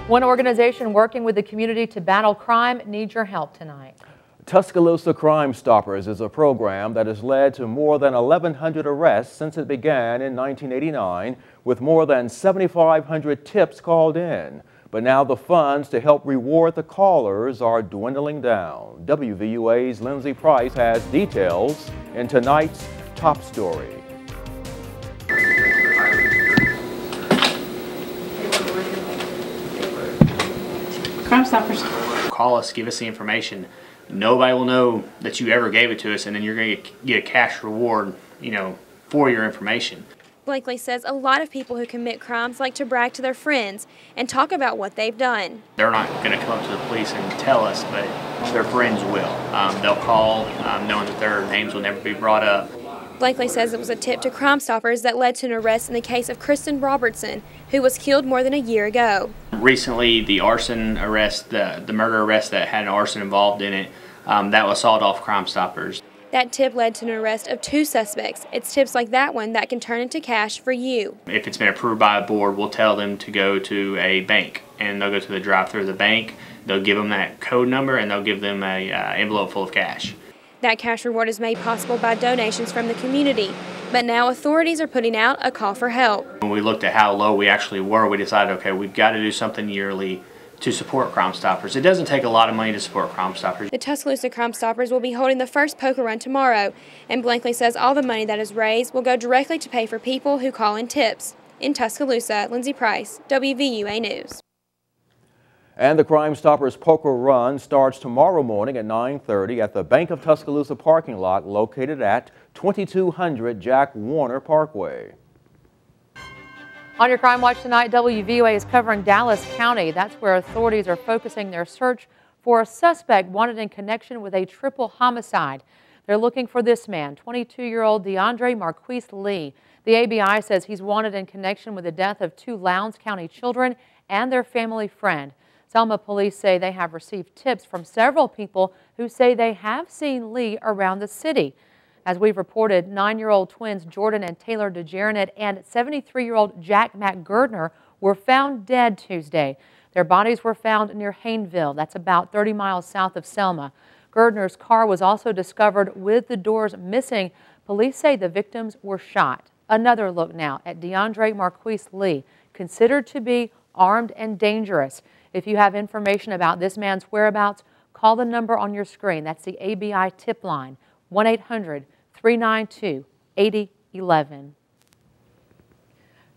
One organization working with the community to battle crime needs your help tonight. Tuscaloosa Crime Stoppers is a program that has led to more than 1,100 arrests since it began in 1989, with more than 7,500 tips called in. But now the funds to help reward the callers are dwindling down. WVUA's Lindsay Price has details in tonight's top story. Crime Stoppers. Call us, give us the information. Nobody will know that you ever gave it to us, and then you're going to get a cash reward, for your information. Blakely says a lot of people who commit crimes like to brag to their friends and talk about what they've done. They're not going to come up to the police and tell us, but their friends will. They'll call knowing that their names will never be brought up. Blakely says it was a tip to Crime Stoppers that led to an arrest in the case of Kristen Robertson, who was killed more than a year ago. Recently, the arson arrest, the murder arrest that had an arson involved in it, that was sawed off Crime Stoppers. That tip led to an arrest of 2 suspects. It's tips like that one that can turn into cash for you. If it's been approved by a board, we'll tell them to go to a bank, and they'll go to the drive-thru of the bank. They'll give them that code number, and they'll give them an envelope full of cash. That cash reward is made possible by donations from the community, but now authorities are putting out a call for help. When we looked at how low we actually were, we decided, okay, we've got to do something yearly to support Crime Stoppers. It doesn't take a lot of money to support Crime Stoppers. The Tuscaloosa Crime Stoppers will be holding the first poker run tomorrow, and Blakely says all the money that is raised will go directly to pay for people who call in tips. In Tuscaloosa, Lindsay Price, WVUA News. And the Crime Stoppers Poker Run starts tomorrow morning at 9:30 at the Bank of Tuscaloosa parking lot located at 2200 Jack Warner Parkway. On your Crime Watch tonight, WVUA is covering Dallas County. That's where authorities are focusing their search for a suspect wanted in connection with a triple homicide. They're looking for this man, 22-year-old DeAndre Marquise Lee. The ABI says he's wanted in connection with the death of 2 Lowndes County children and their family friend. Selma police say they have received tips from several people who say they have seen Lee around the city. As we've reported, 9-year-old twins Jordan and Taylor DeJarnett and 73-year-old Jack McGirdner were found dead Tuesday. Their bodies were found near Hayneville. That's about 30 miles south of Selma. Girdner's car was also discovered with the doors missing. Police say the victims were shot. Another look now at DeAndre Marquise Lee, considered to be armed and dangerous. If you have information about this man's whereabouts, call the number on your screen. That's the ABI tip line, 1-800-392-8011.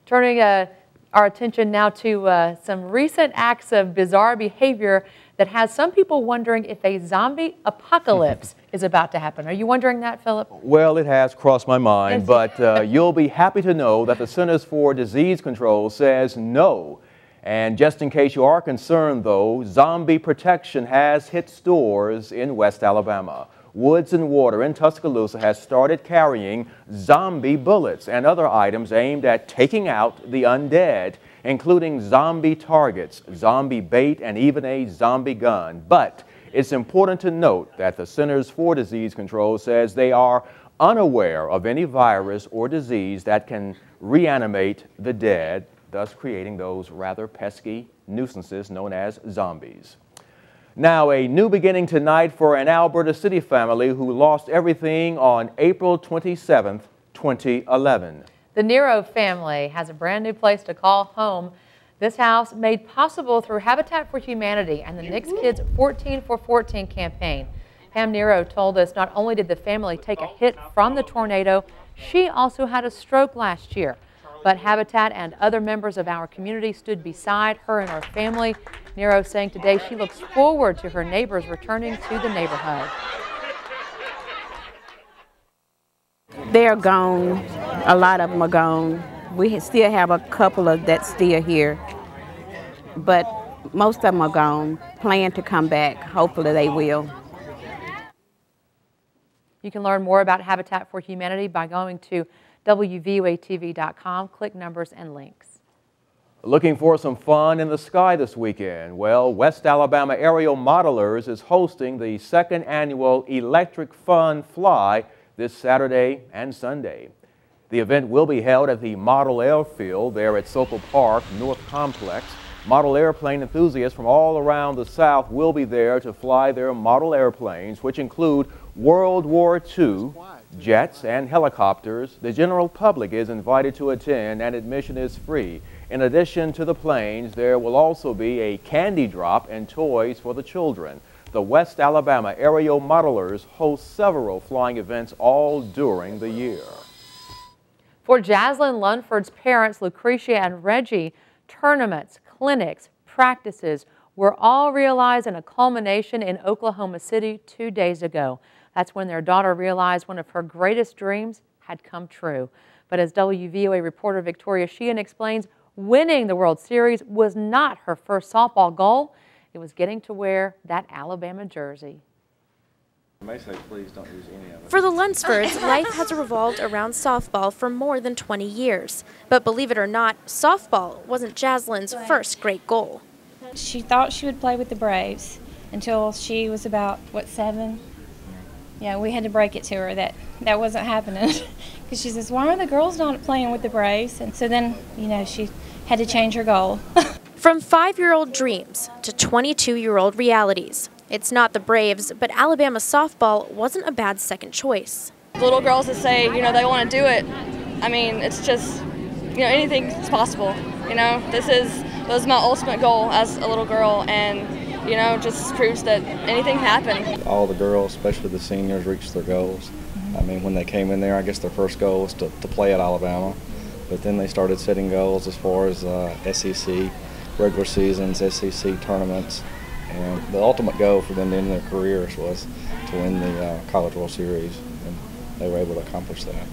Turning our attention now to some recent acts of bizarre behavior that has some people wondering if a zombie apocalypse is about to happen. Are you wondering that, Philip? Well, it has crossed my mind, but you'll be happy to know that the Centers for Disease Control says no. And just in case you are concerned, though, zombie protection has hit stores in West Alabama. Woods and Water in Tuscaloosa has started carrying zombie bullets and other items aimed at taking out the undead, including zombie targets, zombie bait, and even a zombie gun. But it's important to note that the Centers for Disease Control says they are unaware of any virus or disease that can reanimate the dead, thus creating those rather pesky nuisances known as zombies. Now, a new beginning tonight for an Alberta City family who lost everything on April 27, 2011. The Nero family has a brand new place to call home. This house made possible through Habitat for Humanity and the Nick's Kids 14 for 14 campaign. Pam Nero told us not only did the family take a hit from the tornado, she also had a stroke last year. But Habitat and other members of our community stood beside her and her family. Nero saying today she looks forward to her neighbors returning to the neighborhood. They're gone. A lot of them are gone. We still have a couple of that's still here, but most of them are gone. Plan to come back. Hopefully they will. You can learn more about Habitat for Humanity by going to WVUATV.com. Click numbers and links. Looking for some fun in the sky this weekend? Well, West Alabama Aerial Modelers is hosting the 2nd annual Electric Fun Fly this Saturday and Sunday. The event will be held at the Model Airfield there at Sokol Park North Complex. Model airplane enthusiasts from all around the South will be there to fly their model airplanes, which include World War II jets and helicopters. The general public is invited to attend and admission is free. In addition to the planes, there will also be a candy drop and toys for the children. The West Alabama Aerial Modelers host several flying events all during the year. For Jaslyn Lunford's parents, Lucretia and Reggie, tournaments, clinics, practices were all realized in a culmination in Oklahoma City 2 days ago. That's when their daughter realized one of her greatest dreams had come true. But as WVUA reporter Victoria Sheehan explains, winning the World Series was not her first softball goal. It was getting to wear that Alabama jersey. Please don't use any of it. For the Lunsfords, life has revolved around softball for more than 20 years. But believe it or not, softball wasn't Jaslyn's first great goal. She thought she would play with the Braves until she was about, 7? Yeah, we had to break it to her that wasn't happening. Because she says, why are the girls not playing with the Braves? And so then, she had to change her goal. From 5-year-old dreams to 22-year-old realities. It's not the Braves, but Alabama softball wasn't a bad second choice. Little girls that say, they want to do it, I mean, it's just, anything's possible. That was my ultimate goal as a little girl, and, just proves that anything can happen. All the girls, especially the seniors, reached their goals. I mean, when they came in there, I guess their first goal was to play at Alabama, but then they started setting goals as far as SEC regular seasons, SEC tournaments. And the ultimate goal for them to end their careers was to win the College World Series, and they were able to accomplish that.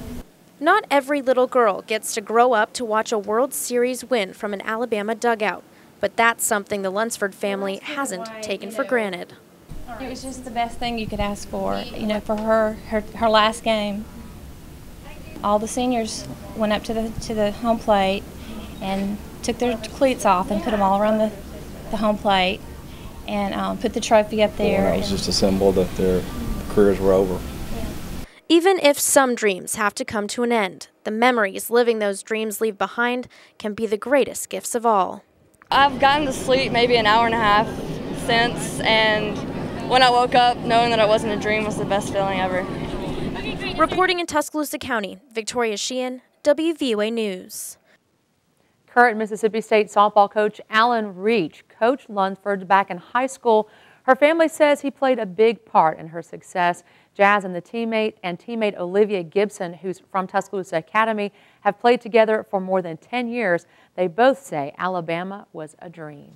Not every little girl gets to grow up to watch a World Series win from an Alabama dugout, but that's something the Lunsford family hasn't taken for granted. It was just the best thing you could ask for, for her last game. All the seniors went up to the home plate and took their cleats off and put them all around the home plate. And put the trophy up there. Well, it was just a symbol that their careers were over. Even if some dreams have to come to an end, the memories living those dreams leave behind can be the greatest gifts of all. I've gotten to sleep maybe an hour and a half since, and when I woke up knowing that it wasn't a dream was the best feeling ever. Reporting in Tuscaloosa County, Victoria Sheehan, WVUA News. Current Mississippi State softball coach Alan Reach coached Lunsford back in high school. Her family says he played a big part in her success. Jazz and teammate Olivia Gibson, who's from Tuscaloosa Academy, have played together for more than 10 years. They both say Alabama was a dream.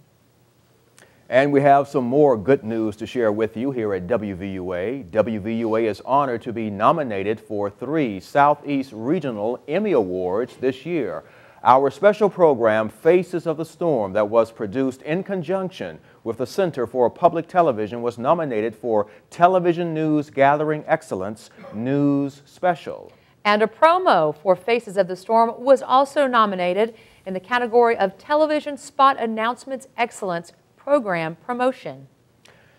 And we have some more good news to share with you here at WVUA. WVUA is honored to be nominated for 3 Southeast Regional Emmy Awards this year. Our special program, Faces of the Storm, that was produced in conjunction with the Center for Public Television, was nominated for Television News Gathering Excellence News Special. And a promo for Faces of the Storm was also nominated in the category of Television Spot Announcements Excellence Program Promotion.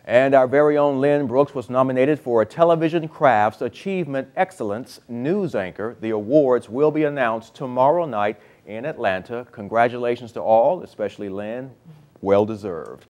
And our very own Lynn Brooks was nominated for a Television Crafts Achievement Excellence News Anchor. The awards will be announced tomorrow night in Atlanta. Congratulations to all, especially Lynn. Well deserved.